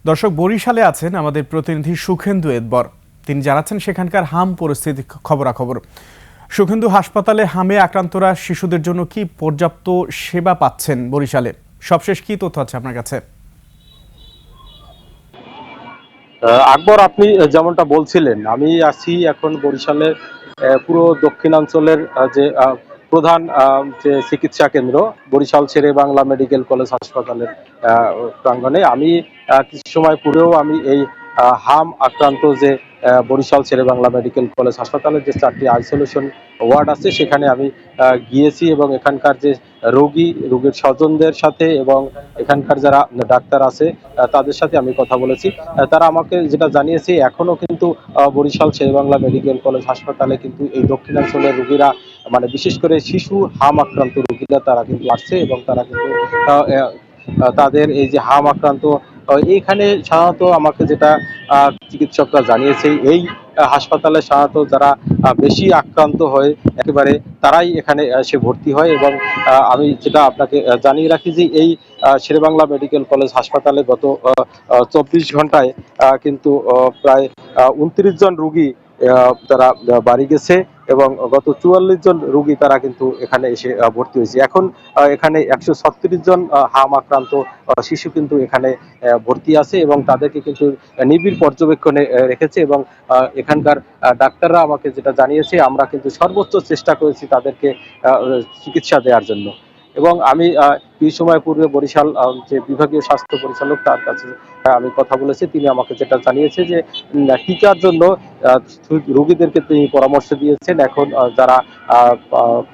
দর্শক, বরিশালে আছেন আমাদের প্রতিনিধি সুখেন্দু এদবর। তিনি জানাচ্ছেন সেখানকার হাম পরিস্থিতি খবরাখবর। সুখেন্দু, হাসপাতালে হামে আক্রান্তরা শিশুদের জন্য কি পর্যাপ্ত সেবা পাচ্ছেন বরিশালে? সবশেষ কি তথ্য আছে আপনার কাছে? আকবর, আপনি যেমনটা বলছিলেন, আমি আছি এখন বরিশালের পুরো দক্ষিণাঞ্চলের যে প্রধান যে চিকিৎসা কেন্দ্র বরিশাল শেরে বাংলা মেডিকেল কলেজ হাসপাতালের প্রাঙ্গণে। আমি কিছু সময় পূর্বেও আমি এই হাম আক্রান্ত যে বরিশাল শেরে বাংলা মেডিকেল কলেজ হাসপাতালের যে 4টি আইসোলেশন ওয়ার্ড আছে সেখানে আমি গিয়েছি এবং এখানকার যে রোগীর স্বজনদের সাথে এবং এখানকার যারা ডাক্তার আছে তাদের সাথে আমি কথা বলেছি। তারা আমাকে যেটা জানিয়েছে, এখনো কিন্তু বরিশাল শেরেবাংলা মেডিকেল কলেজ হাসপাতালে কিন্তু এই দক্ষিণাঞ্চলের রোগীরা, মানে বিশেষ করে শিশু হাম আক্রান্ত রোগীরা তারা কিন্তু আসছে এবং তারা কিন্তু তাদের এই যে হাম আক্রান্ত এইখানে সাধারণত আমাকে যেটা চিকিৎসকরা জানিয়েছে, এই হাসপাতালে সাধারণত যারা বেশি আক্রান্ত হয় একেবারে তারাই এখানে এসে ভর্তি হয়। এবং আমি যেটা আপনাকে জানিয়ে রাখি যে এই শেরেবাংলা মেডিকেল কলেজ হাসপাতালে গত 24 ঘন্টায় কিন্তু প্রায় 29 জন রোগী তারা বাড়ি গেছে এবং গত 44 জন রোগী তারা কিন্তু এখানে এসে ভর্তি হয়েছে। এখন এখানে 136 জন হাম আক্রান্ত শিশু কিন্তু এখানে ভর্তি আছে এবং তাদেরকে কিন্তু নিবিড় পর্যবেক্ষণে রেখেছে। এবং এখানকার ডাক্তাররা আমাকে যেটা জানিয়েছে, আমরা কিন্তু সর্বোচ্চ চেষ্টা করেছি তাদেরকে চিকিৎসা দেওয়ার জন্য। এবং আমি এই সময় পূর্বে বরিশাল যে বিভাগীয় স্বাস্থ্য পরিচালক তার কাছে আমি কথা বলেছি, তিনি আমাকে যেটা জানিয়েছে যে টিকার জন্য রোগীদেরকে তিনি পরামর্শ দিয়েছেন। এখন যারা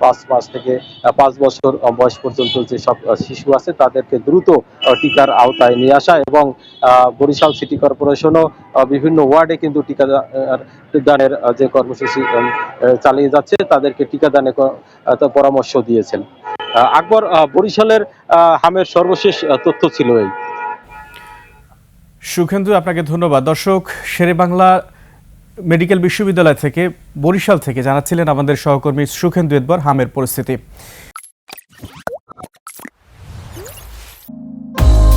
5 মাস থেকে 5 বছর বয়স পর্যন্ত যেসব শিশু আছে তাদেরকে দ্রুত টিকার আওতায় নিয়ে আসা এবং বরিশাল সিটি কর্পোরেশনও বিভিন্ন ওয়ার্ডে কিন্তু টিকা দানের যে কর্মসূচি চালিয়ে যাচ্ছে, তাদেরকে টিকা দানের পরামর্শ দিয়েছেন। আকবর, বরিশালের হামের সর্বশেষ তথ্য ছিল এই। সুখেন্দু, আপনাকে ধন্যবাদ। দর্শক, শেরেবাংলা মেডিকেল বিশ্ববিদ্যালয় থেকে বরিশাল থেকে জানাচ্ছিলেন আমাদের সহকর্মী সুখেন্দু এদবর হামের পরিস্থিতি।